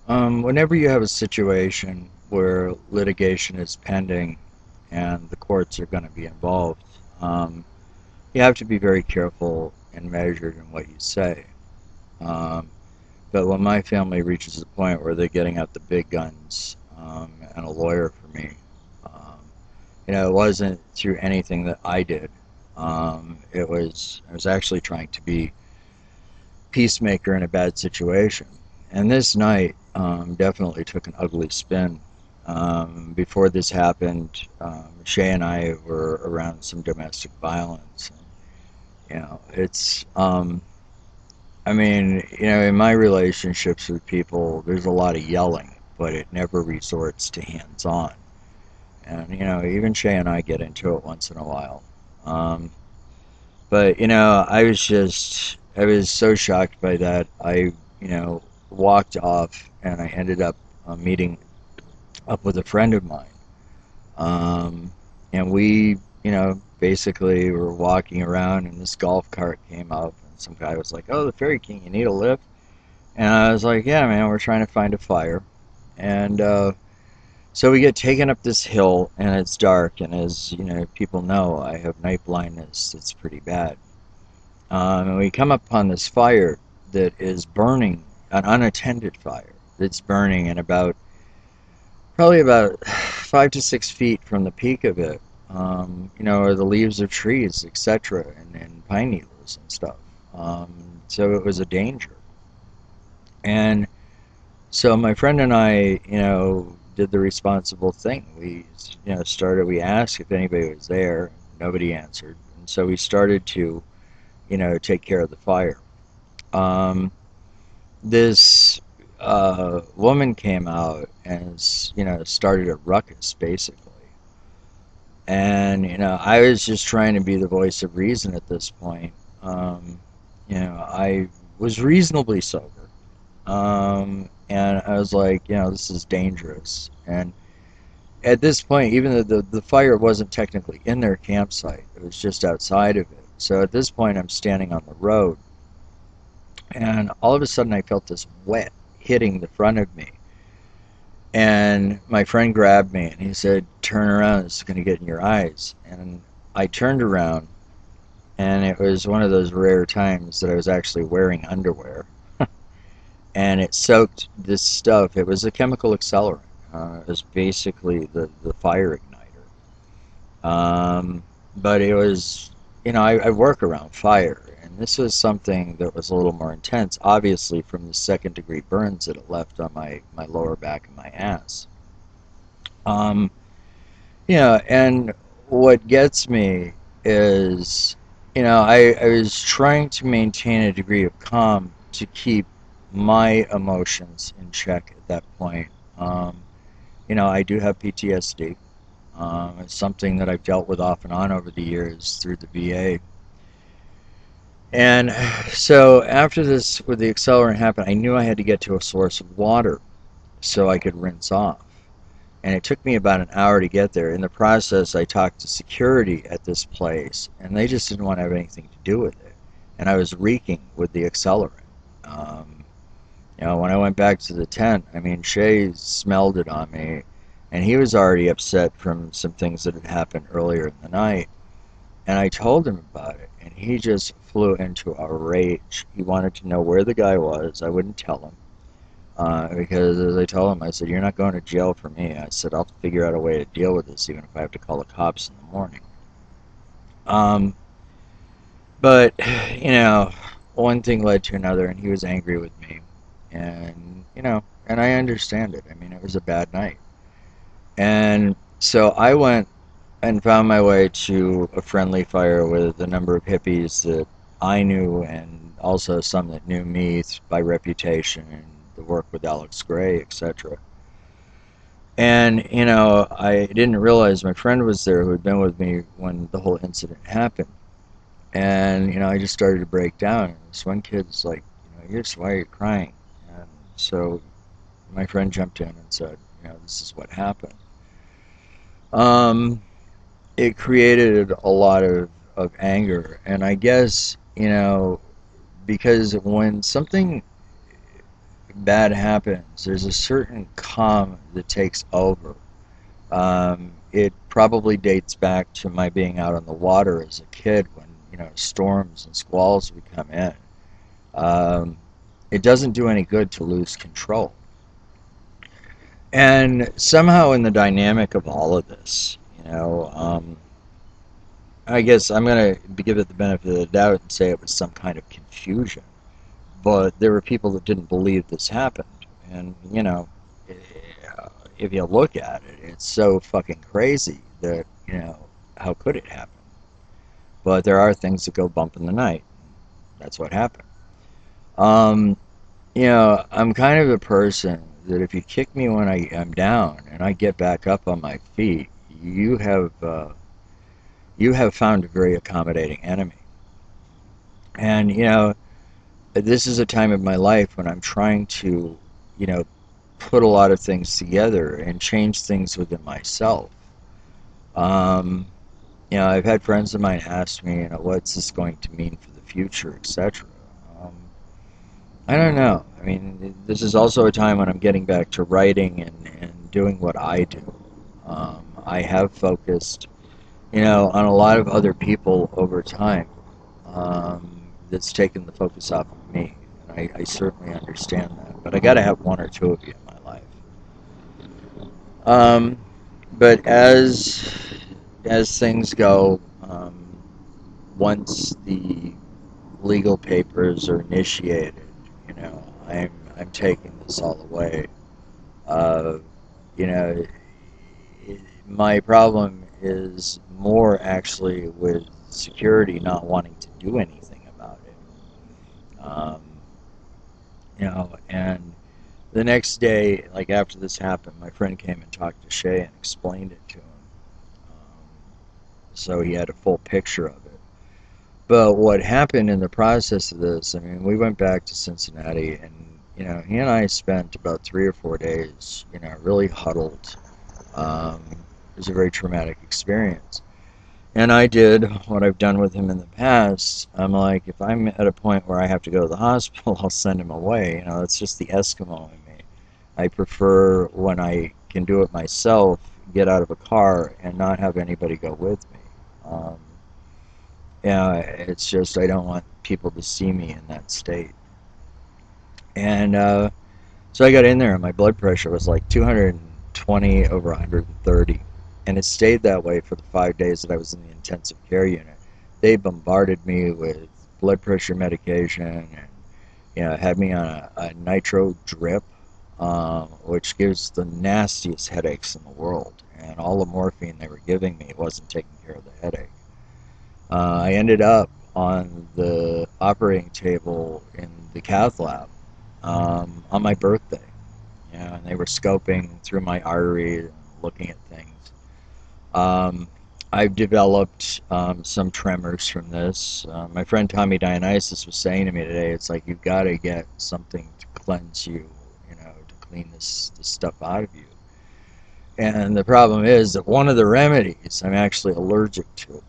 Whenever you have a situation where litigation is pending and the courts are going to be involved, um, you have to be very careful and measured in what you say. Um, but when my family reaches the point where they're getting out the big guns and a lawyer for me, um, it wasn't through anything that I did. I was actually trying to be peacemaker in a bad situation. And this night definitely took an ugly spin. Before this happened, Shay and I were around some domestic violence. And, in my relationships with people, there's a lot of yelling, but it never resorts to hands on. And, even Shay and I get into it once in a while. Um, But I was so shocked by that. Walked off and I ended up meeting up with a friend of mine. Um, and we, basically were walking around and this golf cart came up and some guy was like, "Oh, the Fairy King, you need a lift?" And I was like, "Yeah, man, we're trying to find a fire." And so we get taken up this hill and it's dark. And as, people know, I have night blindness. It's pretty bad. And we come upon this fire that is burning, an unattended fire that's burning and probably about 5 to 6 feet from the peak of it, are the leaves of trees, etc., and pine needles and stuff. So it was a danger. And so my friend and I, did the responsible thing. We asked if anybody was there. Nobody answered. And so we started to, take care of the fire. Um, this woman came out and started a ruckus basically, and I was just trying to be the voice of reason at this point. I was reasonably sober, and I was like, this is dangerous. And at this point, even though the fire wasn't technically in their campsite, it was just outside of it. So at this point I'm standing on the road, and all of a sudden I felt this wet hitting the front of me. And my friend grabbed me and he said, "Turn around, it's going to get in your eyes." And I turned around, and it was one of those rare times that I was actually wearing underwear. And it soaked this stuff. It was a chemical accelerant. It was basically the fire igniter. Um, but it was, I work around fire, and this was something that was a little more intense, obviously, from the second degree burns that it left on my lower back and my ass. Um, and what gets me is, I was trying to maintain a degree of calm to keep my emotions in check at that point. I do have PTSD. It's something that I've dealt with off and on over the years through the VA. And so after this, with the accelerant happened, I knew I had to get to a source of water so I could rinse off. And it took me about an hour to get there. In the process, I talked to security at this place, and they just didn't want to have anything to do with it. And I was reeking with the accelerant. Um, when I went back to the tent, I mean, Shay smelled it on me, and he was already upset from some things that had happened earlier in the night. And I told him about it, and he just flew into a rage. He wanted to know where the guy was. I wouldn't tell him. Because as I told him, I said, "You're not going to jail for me." I said, "I'll figure out a way to deal with this, even if I have to call the cops in the morning." Um, but, you know, one thing led to another, and he was angry with me. And I understand it. I mean, it was a bad night. And so I went and found my way to a friendly fire with a number of hippies that I knew, and also some that knew me by reputation and the work with Alex Gray, etc. And, I didn't realize my friend was there who had been with me when the whole incident happened. And, I just started to break down. And this one kid's like, why are you crying? And so my friend jumped in and said, this is what happened. Um, it created a lot of anger. And I guess, because when something bad happens, there's a certain calm that takes over. It probably dates back to my being out on the water as a kid when, storms and squalls would come in. Um, it doesn't do any good to lose control. And somehow, in the dynamic of all of this, I guess I'm going to give it the benefit of the doubt and say it was some kind of confusion. But there were people that didn't believe this happened. And, if you look at it, it's so fucking crazy that, how could it happen? But there are things that go bump in the night. That's what happened. Um, I'm kind of a person that if you kick me when I'm down and I get back up on my feet, you have found a very accommodating enemy. And this is a time of my life when I'm trying to, you know, put a lot of things together and change things within myself. Um, I've had friends of mine ask me, what's this going to mean for the future, etc. Um, I don't know. I mean, this is also a time when I'm getting back to writing and doing what I do. I have focused, on a lot of other people over time. That's taken the focus off of me. And I certainly understand that. But I got to have one or two of you in my life. Um, but as things go, once the legal papers are initiated, I'm taking this all away. Uh, you know, my problem is more actually with security not wanting to do anything about it. And the next day, like after this happened, my friend came and talked to Shay and explained it to him. Um, so he had a full picture of it. But what happened in the process of this, I mean, we went back to Cincinnati and, he and I spent about 3 or 4 days, really huddled. It was a very traumatic experience. And I did what I've done with him in the past. I'm like, if I'm at a point where I have to go to the hospital, I'll send him away. It's just the Eskimo in me. I prefer when I can do it myself, get out of a car and not have anybody go with me. Um, it's just I don't want people to see me in that state. And so I got in there and my blood pressure was like 220 over 130. And it stayed that way for the 5 days that I was in the intensive care unit. They bombarded me with blood pressure medication and had me on a nitro drip, which gives the nastiest headaches in the world. And all the morphine they were giving me wasn't taking care of the headache. I ended up on the operating table in the cath lab on my birthday. And they were scoping through my arteries and looking at things. Um, I've developed some tremors from this. My friend Tommy Dionysus was saying to me today, it's like you've got to get something to cleanse you, to clean this stuff out of you. And the problem is that one of the remedies I'm actually allergic to.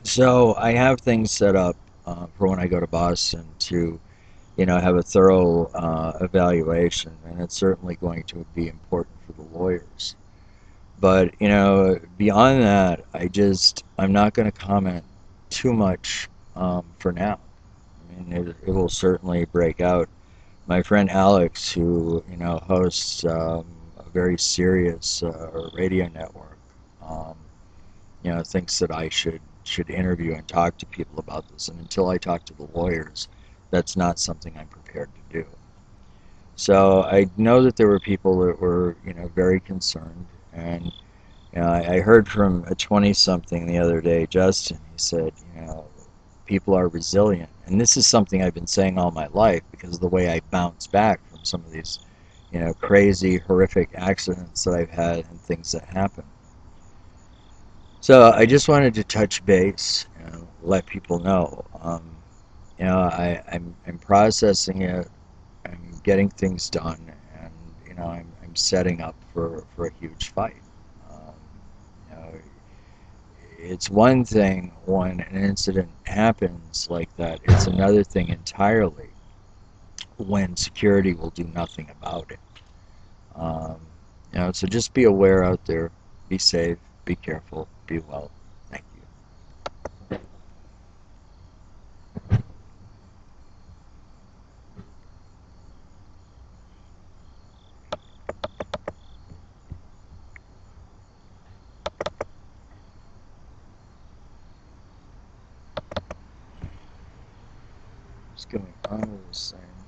So I have things set up for when I go to Boston to, have a thorough evaluation, and it's certainly going to be important for the lawyers. But, beyond that, I'm not going to comment too much for now. I mean, it will certainly break out. My friend Alex, who, hosts a very serious radio network, um, thinks that I should interview and talk to people about this. And until I talk to the lawyers, that's not something I'm prepared to do. So I know that there were people that were, very concerned. And I heard from a 20-something the other day, Justin. He said, people are resilient. And this is something I've been saying all my life because of the way I bounce back from some of these, crazy, horrific accidents that I've had and things that happen. So I just wanted to touch base and let people know. I'm processing it. I'm getting things done, and I'm setting up for a huge fight. Um, you know, it's one thing when an incident happens like that. It's another thing entirely when security will do nothing about it. Um, so just be aware out there, be safe, be careful, be well. Thank you. What's going on with this thing?